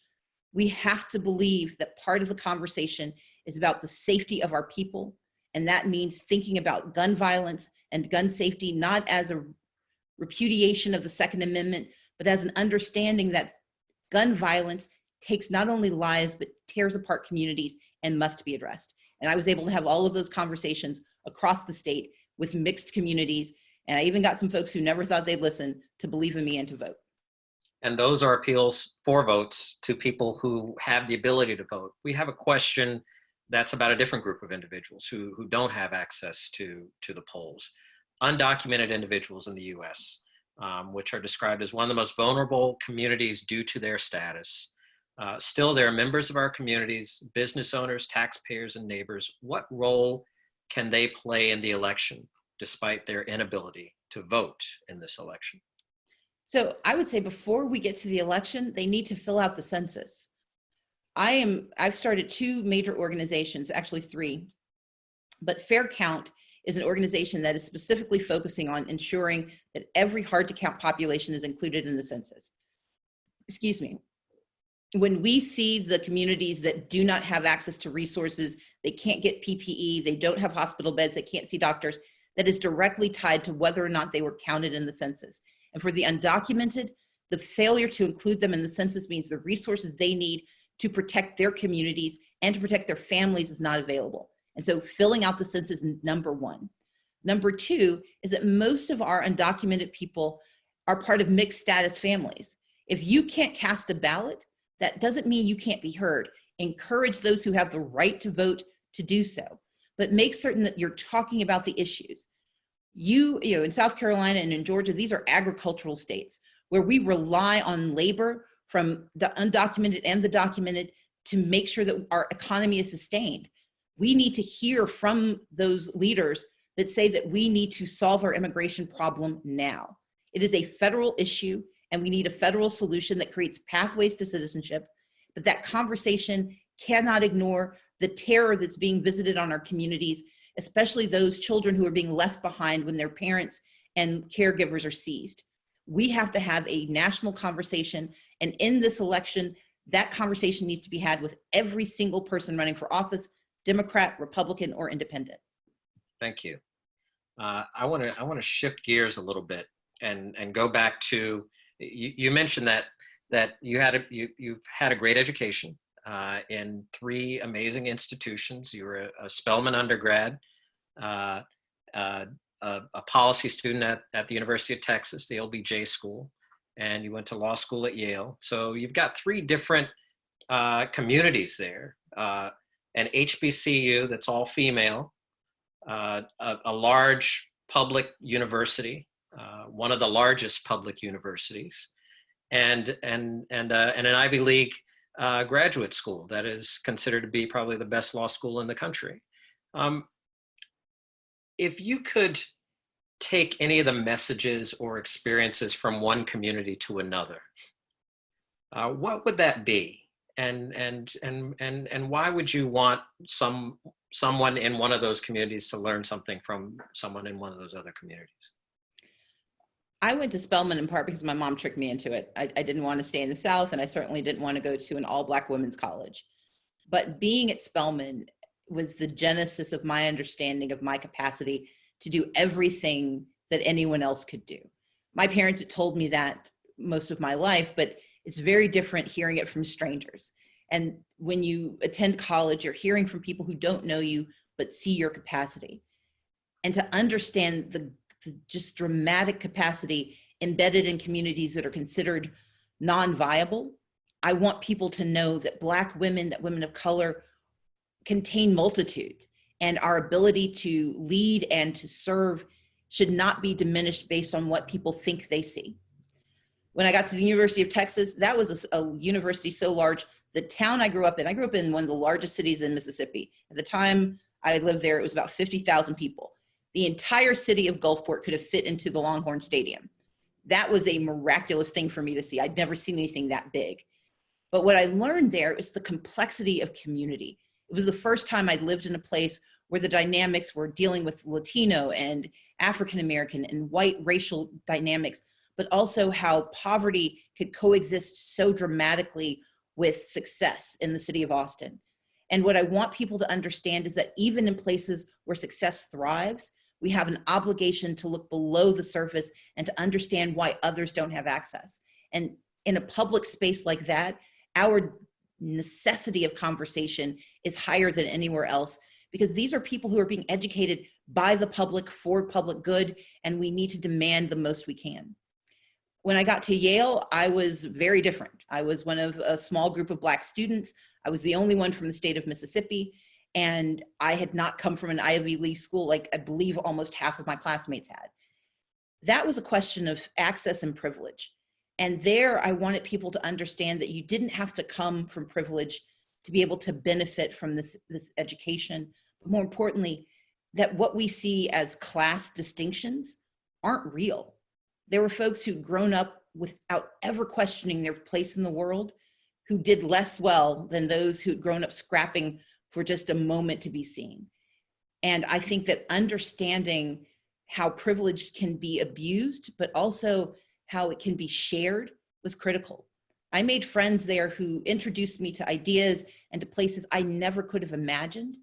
we have to believe that part of the conversation is about the safety of our people. And that means thinking about gun violence and gun safety, not as a repudiation of the Second Amendment, but as an understanding that gun violence takes not only lives, but tears apart communities and must be addressed. And I was able to have all of those conversations across the state with mixed communities. And I even got some folks who never thought they'd listen to believe in me and to vote. And those are appeals for votes to people who have the ability to vote. We have a question that's about a different group of individuals who don't have access to the polls. Undocumented individuals in the US, which are described as one of the most vulnerable communities due to their status. Still, they're members of our communities, business owners, taxpayers, and neighbors. What role can they play in the election despite their inability to vote in this election? So I would say before we get to the election, they need to fill out the census. I've started 2 major organizations, actually 3, but Fair Count is an organization that is specifically focusing on ensuring that every hard to count population is included in the census. Excuse me. When we see the communities that do not have access to resources, they can't get PPE, they don't have hospital beds, they can't see doctors, that is directly tied to whether or not they were counted in the census. And for the undocumented, the failure to include them in the census means the resources they need to protect their communities and to protect their families is not available. And so filling out the census is number 1. Number two is that most of our undocumented people are part of mixed status families. If you can't cast a ballot, that doesn't mean you can't be heard. Encourage those who have the right to vote to do so, but make certain that you're talking about the issues. You know, in South Carolina and in Georgia, these are agricultural states where we rely on labor from the undocumented and the documented to make sure that our economy is sustained. We need to hear from those leaders that say that we need to solve our immigration problem now. It is a federal issue, and we need a federal solution that creates pathways to citizenship, but that conversation cannot ignore the terror that's being visited on our communities, especially those children who are being left behind when their parents and caregivers are seized. We have to have a national conversation, and in this election, that conversation needs to be had with every single person running for office, Democrat, Republican, or Independent. Thank you. I want to shift gears a little bit and go back to, you mentioned that you've had a great education in 3 amazing institutions. You were a Spelman undergrad, a policy student at the University of Texas, the LBJ school, and you went to law school at Yale. So you've got 3 different communities there. An HBCU that's all female, a large public university, one of the largest public universities, and an Ivy League graduate school that is considered to be probably the best law school in the country. If you could take any of the messages or experiences from one community to another, what would that be? And why would you want someone in one of those communities to learn something from someone in one of those other communities? I went to Spelman in part because my mom tricked me into it. I didn't want to stay in the South, and I certainly didn't want to go to an all-Black women's college. But being at Spelman was the genesis of my understanding of my capacity to do everything that anyone else could do. My parents had told me that most of my life, but it's very different hearing it from strangers. And when you attend college, you're hearing from people who don't know you, but see your capacity. And to understand the just dramatic capacity embedded in communities that are considered non-viable, I want people to know that Black women, that women of color contain multitudes, and our ability to lead and to serve should not be diminished based on what people think they see. When I got to the University of Texas, that was a university so large. The town I grew up in one of the largest cities in Mississippi. At the time I lived there, it was about 50,000 people. The entire city of Gulfport could have fit into the Longhorn Stadium. That was a miraculous thing for me to see. I'd never seen anything that big. But what I learned there is the complexity of community. It was the first time I'd lived in a place where the dynamics were dealing with Latino and African-American and white racial dynamics, but also how poverty could coexist so dramatically with success in the city of Austin. And what I want people to understand is that even in places where success thrives, we have an obligation to look below the surface and to understand why others don't have access. And in a public space like that, our necessity of conversation is higher than anywhere else, because these are people who are being educated by the public for public good, and we need to demand the most we can. When I got to Yale, I was very different. I was one of a small group of Black students. I was the only one from the state of Mississippi, and I had not come from an Ivy League school like I believe almost half of my classmates had. That was a question of access and privilege. And there I wanted people to understand that you didn't have to come from privilege to be able to benefit from this education. But more importantly, that what we see as class distinctions aren't real. There were folks who'd grown up without ever questioning their place in the world, who did less well than those who'd grown up scrapping for just a moment to be seen. And I think that understanding how privilege can be abused, but also how it can be shared was critical. I made friends there who introduced me to ideas and to places I never could have imagined.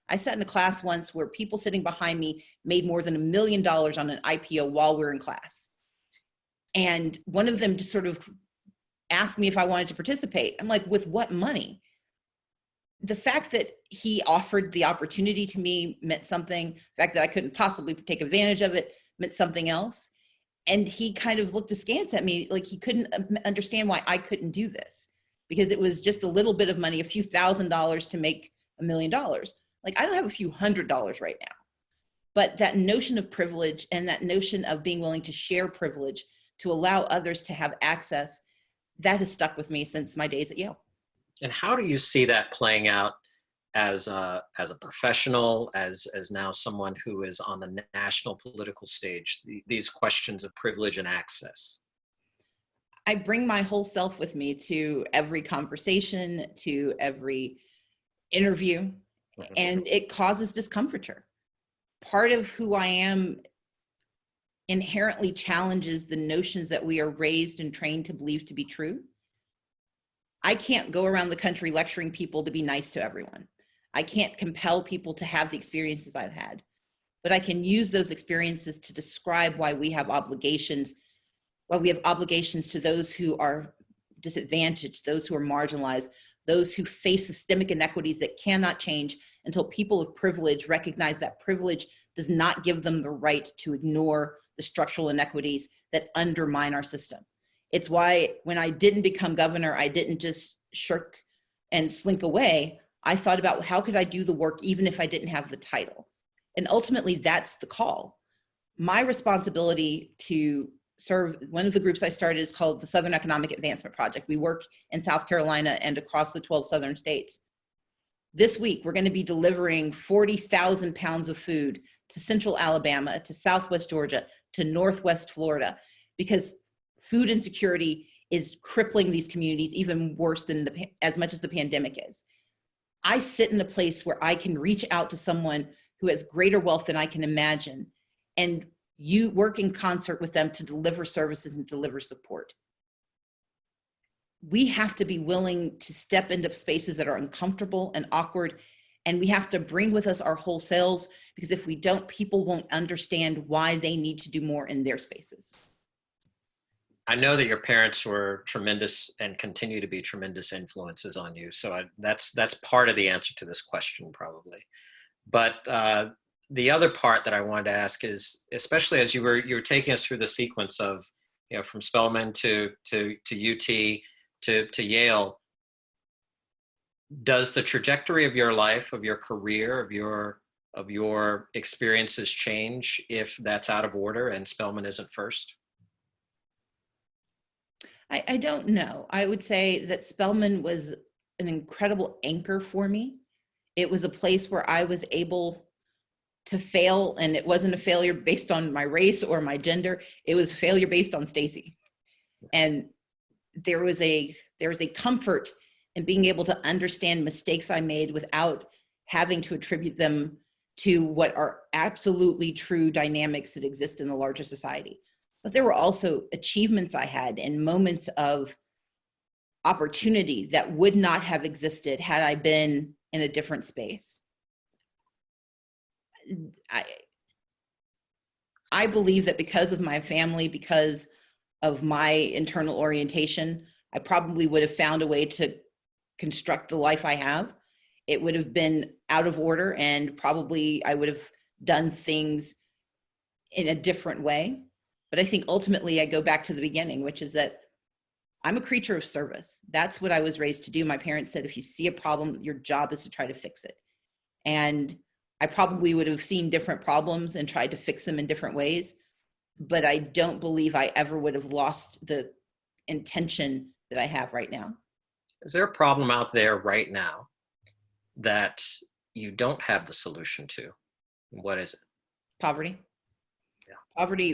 I sat in a class once where people sitting behind me made more than $1 million on an IPO while we were in class. And one of them just sort of asked me if I wanted to participate. I'm like, with what money? the fact that he offered the opportunity to me meant something. The fact that I couldn't possibly take advantage of it meant something else. And he kind of looked askance at me, like he couldn't understand why I couldn't do this, because it was just a little bit of money, a few $1,000s to make $1 million. Like, I don't have a few $100s right now. But that notion of privilege and that notion of being willing to share privilege to allow others to have access, that has stuck with me since my days at Yale. And how do you see that playing out as a professional, as now someone who is on the national political stage, these questions of privilege and access? I bring my whole self with me to every conversation, to every interview, and it causes discomfiture. Part of who I am inherently challenges the notions that we are raised and trained to believe to be true. I can't go around the country lecturing people to be nice to everyone. I can't compel people to have the experiences I've had, but I can use those experiences to describe why we have obligations to those who are disadvantaged, those who are marginalized, those who face systemic inequities that cannot change until people of privilege recognize that privilege does not give them the right to ignore the structural inequities that undermine our system. It's why when I didn't become governor, I didn't just shirk and slink away. I thought about how could I do the work even if I didn't have the title? And ultimately, that's the call. My responsibility to serve, one of the groups I started is called the Southern Economic Advancement Project. We work in South Carolina and across the 12 southern states. This week, we're going to be delivering 40,000 pounds of food to Central Alabama, to Southwest Georgia, to Northwest Florida, because food insecurity is crippling these communities even worse than as much as the pandemic is. I sit in a place where I can reach out to someone who has greater wealth than I can imagine, and you work in concert with them to deliver services and deliver support. We have to be willing to step into spaces that are uncomfortable and awkward, and we have to bring with us our whole selves, because if we don't, people won't understand why they need to do more in their spaces. I know that your parents were tremendous and continue to be tremendous influences on you. So that's part of the answer to this question, probably. But the other part that I wanted to ask is, especially as you were taking us through the sequence of, from Spelman to UT to Yale, does the trajectory of your life, of your career, of your experiences change if that's out of order and Spelman isn't first? I don't know. I would say that Spelman was an incredible anchor for me. It was a place where I was able to fail, and it wasn't a failure based on my race or my gender. It was a failure based on Stacey. And there was a comfort in being able to understand mistakes I made without having to attribute them to what are absolutely true dynamics that exist in the larger society. But there were also achievements I had and moments of opportunity that would not have existed had I been in a different space. I believe that because of my family, because of my internal orientation, I probably would have found a way to construct the life I have. It would have been out of order, and probably I would have done things in a different way. But I think ultimately I go back to the beginning, which is that I'm a creature of service. That's what I was raised to do. My parents said, if you see a problem, your job is to try to fix it. And I probably would have seen different problems and tried to fix them in different ways. But I don't believe I ever would have lost the intention that I have right now. Is there a problem out there right now that you don't have the solution to? What is it? Poverty. Yeah. Poverty,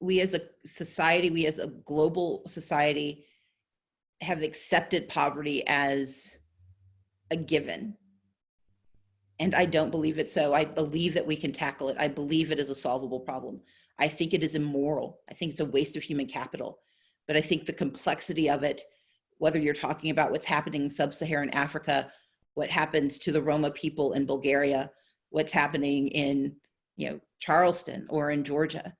we as a society, we as a global society have accepted poverty as a given. And I don't believe it so. I believe that we can tackle it. I believe it is a solvable problem. I think it is immoral. I think it's a waste of human capital. But I think the complexity of it, whether you're talking about what's happening in sub-Saharan Africa, what happens to the Roma people in Bulgaria, what's happening in Charleston or in Georgia,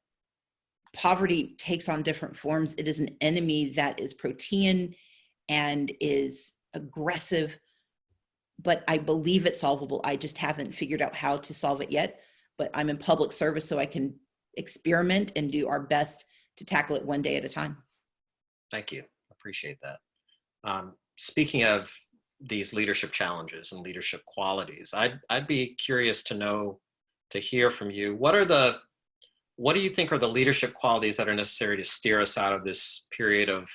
poverty takes on different forms. It is an enemy that is protean and is aggressive, but I believe it's solvable. I just haven't figured out how to solve it yet, but I'm in public service so I can experiment and do our best to tackle it one day at a time. Thank you. Appreciate that. Speaking of these leadership challenges and leadership qualities, I'd be curious to hear from you. What do you think are the leadership qualities that are necessary to steer us out of this period of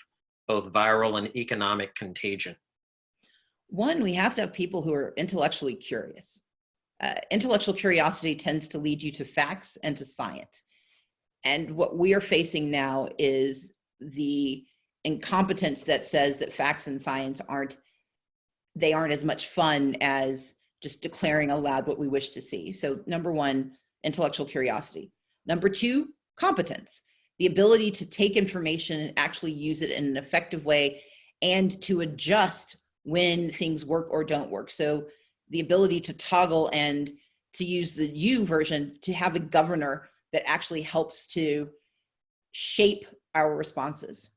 both viral and economic contagion? One, we have to have people who are intellectually curious. Intellectual curiosity tends to lead you to facts and to science. And what we are facing now is the incompetence that says that facts and science aren't as much fun as just declaring aloud what we wish to see. So number one, intellectual curiosity. Number two, competence, the ability to take information and actually use it in an effective way and to adjust when things work or don't work. So the ability to toggle and to use the U version to have a governor that actually helps to shape our responses.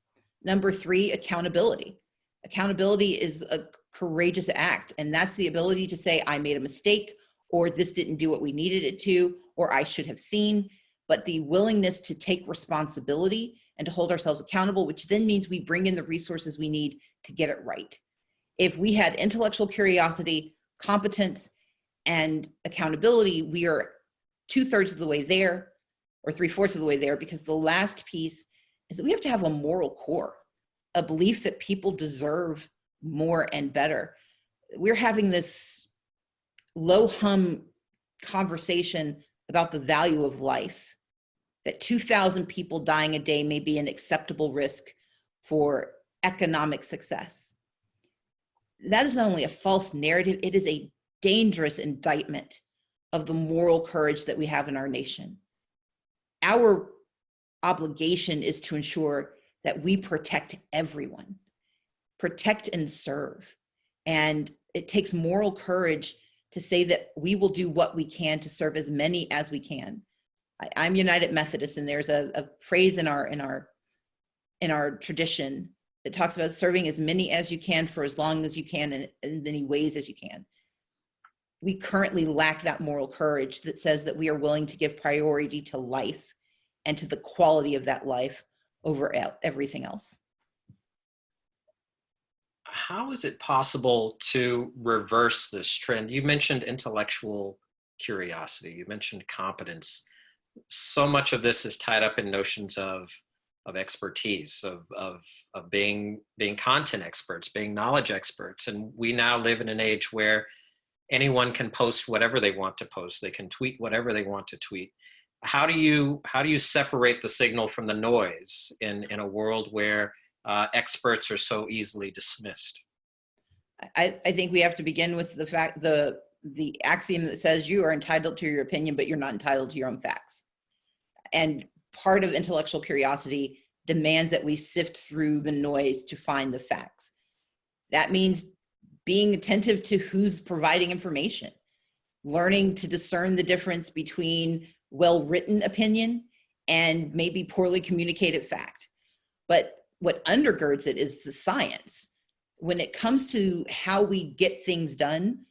Number three, accountability. Accountability is a courageous act, and that's the ability to say, I made a mistake, or this didn't do what we needed it to, or I should have seen, but the willingness to take responsibility and to hold ourselves accountable, which then means we bring in the resources we need to get it right. If we had intellectual curiosity, competence, and accountability, we are 2/3 of the way there, or 3/4 of the way there, because the last piece is that we have to have a moral core, a belief that people deserve more and better. We're having this low hum conversation about the value of life, that 2,000 people dying a day may be an acceptable risk for economic success. That is not only a false narrative, it is a dangerous indictment of the moral courage that we have in our nation. Our obligation is to ensure that we protect everyone, protect and serve. And it takes moral courage to say that we will do what we can to serve as many as we can. I'm United Methodist, and there's a phrase in our tradition that talks about serving as many as you can for as long as you can in as many ways as you can. We currently lack that moral courage that says that we are willing to give priority to life and to the quality of that life over everything else. How is it possible to reverse this trend? You mentioned intellectual curiosity, you mentioned competence. So much of this is tied up in notions of expertise, of being content experts, being knowledge experts. And we now live in an age where anyone can post whatever they want to post. They can tweet whatever they want to tweet. How do you separate the signal from the noise in a world where experts are so easily dismissed? I think we have to begin with the fact, the axiom that says you are entitled to your opinion, but you're not entitled to your own facts. And part of intellectual curiosity demands that we sift through the noise to find the facts. That means being attentive to who's providing information, learning to discern the difference between well-written opinion and maybe poorly communicated fact. But what undergirds it is the science. When it comes to how we get things done,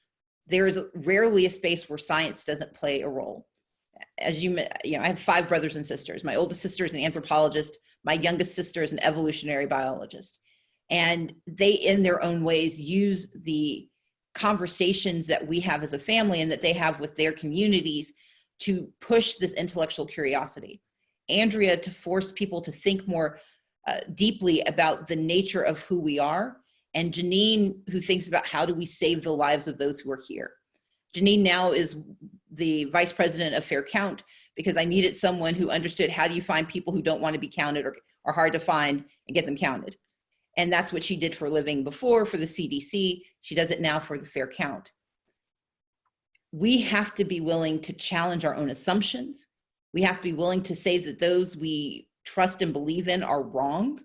there is rarely a space where science doesn't play a role. As you know, I have 5 brothers and sisters. My oldest sister is an anthropologist. My youngest sister is an evolutionary biologist. And they, in their own ways, use the conversations that we have as a family and that they have with their communities to push this intellectual curiosity. Andrea, to force people to think more deeply about the nature of who we are. And Janine, who thinks about how do we save the lives of those who are here. Janine now is the vice president of Fair Count because I needed someone who understood how do you find people who don't want to be counted or are hard to find and get them counted. And that's what she did for a living before for the CDC. She does it now for the Fair Count. We have to be willing to challenge our own assumptions. We have to be willing to say that those we trust and believe in are wrong.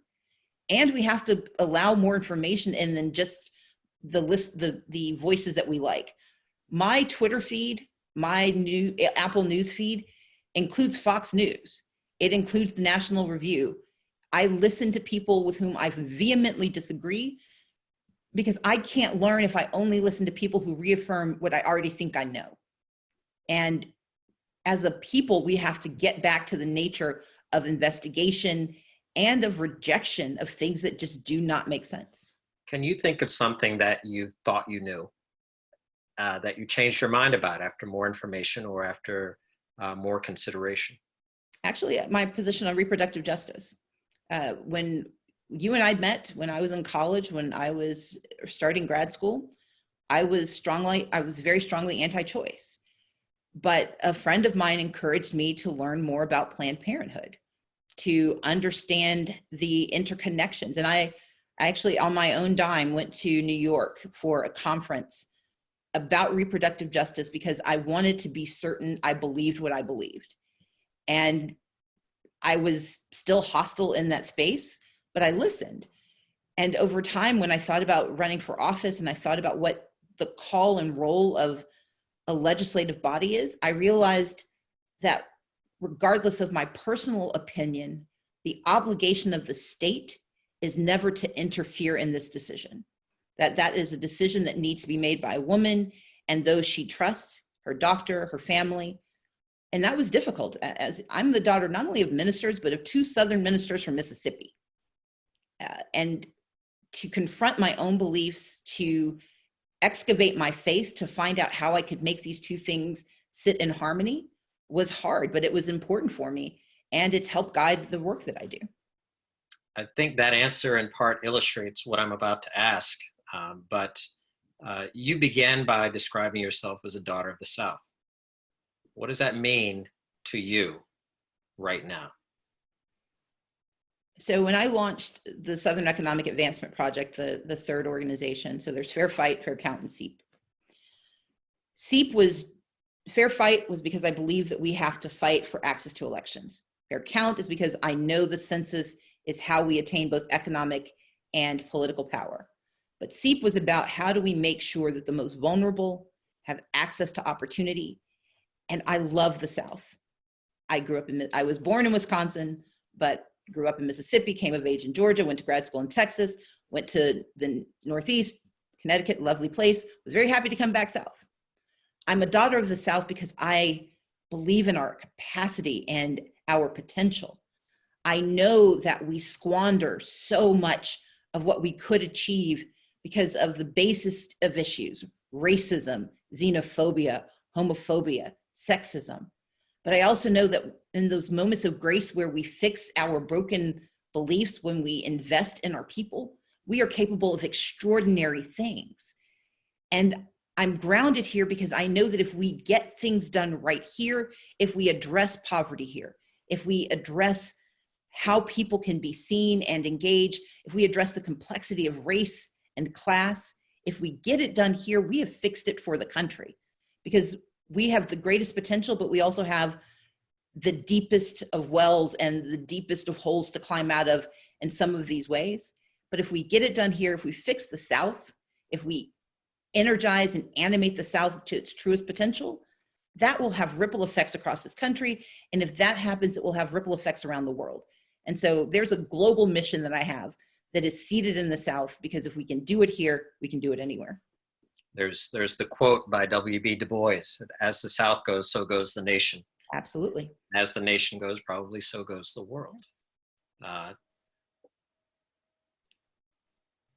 And we have to allow more information in than just the list, the voices that we like. My Twitter feed, my new Apple News feed includes Fox News. It includes the National Review. I listen to people with whom I vehemently disagree, because I can't learn if I only listen to people who reaffirm what I already think I know. And as a people, we have to get back to the nature of investigation and of rejection of things that just do not make sense. Can you think of something that you thought you knew, that you changed your mind about after more information or after more consideration? Actually, my position on reproductive justice. When you and I met, when I was in college, when I was starting grad school, I was very strongly anti-choice. But a friend of mine encouraged me to learn more about Planned Parenthood, to understand the interconnections. And I actually, on my own dime, went to New York for a conference about reproductive justice because I wanted to be certain I believed what I believed. And I was still hostile in that space, but I listened. And over time, when I thought about running for office and I thought about what the call and role of a legislative body is, I realized that regardless of my personal opinion, the obligation of the state is never to interfere in this decision. That is a decision that needs to be made by a woman and those she trusts, her doctor, her family. And that was difficult, as I'm the daughter not only of ministers, but of 2 Southern ministers from Mississippi. And to confront my own beliefs, to excavate my faith, to find out how I could make these 2 things sit in harmony was hard, but it was important for me. And it's helped guide the work that I do. I think that answer in part illustrates what I'm about to ask. But you began by describing yourself as a daughter of the South. What does that mean to you right now? So when I launched the Southern Economic Advancement Project, the third organization, so there's Fair Fight, Fair Count, and SEEP. Fair Fight was because I believe that we have to fight for access to elections. Fair Count is because I know the census is how we attain both economic and political power. But SEEP was about how do we make sure that the most vulnerable have access to opportunity. And I love the South. I was born in Wisconsin, but grew up in Mississippi, came of age in Georgia, went to grad school in Texas, went to the Northeast, Connecticut, lovely place, was very happy to come back South. I'm a daughter of the South because I believe in our capacity and our potential. I know that we squander so much of what we could achieve because of the basest of issues, racism, xenophobia, homophobia, sexism. But I also know that in those moments of grace where we fix our broken beliefs, when we invest in our people, we are capable of extraordinary things. And I'm grounded here because I know that if we get things done right here, if we address poverty here, if we address how people can be seen and engage, if we address the complexity of race and class, if we get it done here, we have fixed it for the country. Because we have the greatest potential, but we also have the deepest of wells and the deepest of holes to climb out of in some of these ways. But if we get it done here, if we fix the South, if we energize and animate the South to its truest potential, that will have ripple effects across this country. And if that happens, it will have ripple effects around the world. And so there's a global mission that I have that is seated in the South, because if we can do it here, we can do it anywhere. There's the quote by W.B. Du Bois, as the South goes, so goes the nation. Absolutely. As the nation goes, probably so goes the world.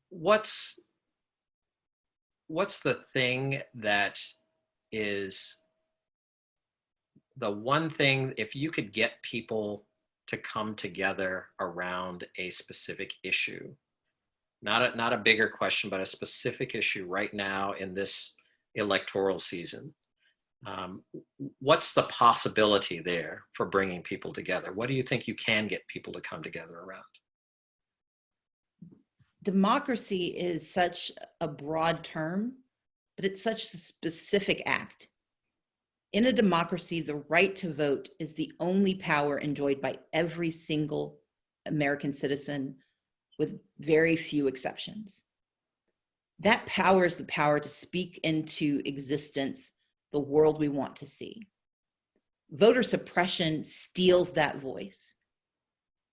What's the thing that is the one thing, if you could get people to come together around a specific issue, not a bigger question, but a specific issue right now in this electoral season, what's the possibility there for bringing people together? What do you think you can get people to come together around? Democracy is such a broad term, but it's such a specific act. In a democracy, the right to vote is the only power enjoyed by every single American citizen, with very few exceptions. That power is the power to speak into existence the world we want to see. Voter suppression steals that voice.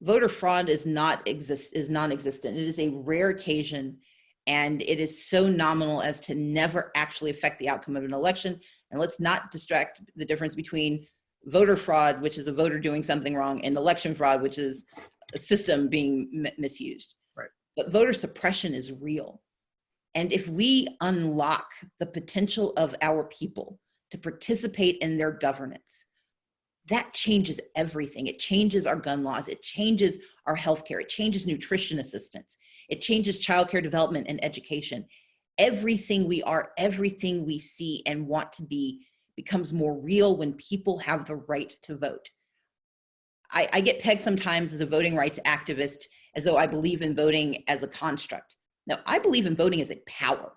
Voter fraud is non-existent. It is a rare occasion, And it is so nominal as to never actually affect the outcome of an election. And let's not distract the difference between voter fraud, which is a voter doing something wrong, and election fraud, which is a system being misused. Right. But voter suppression is real. And if we unlock the potential of our people to participate in their governance, that changes everything. It changes our gun laws. It changes our healthcare. It changes nutrition assistance. It changes childcare development and education. Everything we are, everything we see and want to be becomes more real when people have the right to vote. I get pegged sometimes as a voting rights activist, as though I believe in voting as a construct. No, I believe in voting as a power.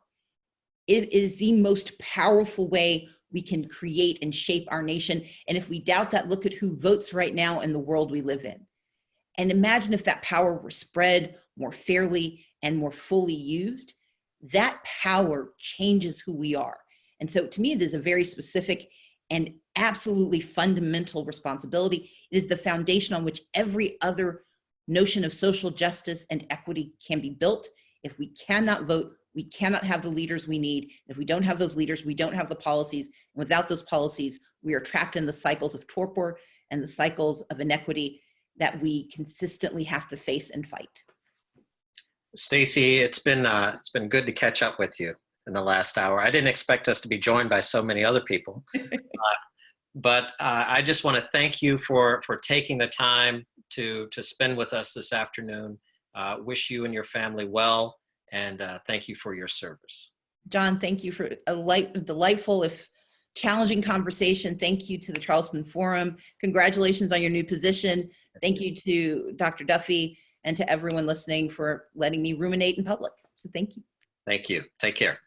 It is the most powerful way we can create and shape our nation. And if we doubt that, look at who votes right now in the world we live in. And imagine if that power were spread more fairly and more fully used. That power changes who we are. And so to me, it is a very specific and absolutely fundamental responsibility. It is the foundation on which every other notion of social justice and equity can be built. If we cannot vote, we cannot have the leaders we need. If we don't have those leaders, we don't have the policies. And without those policies, we are trapped in the cycles of torpor and the cycles of inequity that we consistently have to face and fight. Stacey, it's been good to catch up with you in the last hour. I didn't expect us to be joined by so many other people, but I just want to thank you for taking the time to spend with us this afternoon. Wish you and your family well, and thank you for your service. John, thank you for a delightful, if challenging conversation. Thank you to the Charleston Forum. Congratulations on your new position. Thank you to Dr. Duffy and to everyone listening for letting me ruminate in public. So thank you. Thank you. Take care.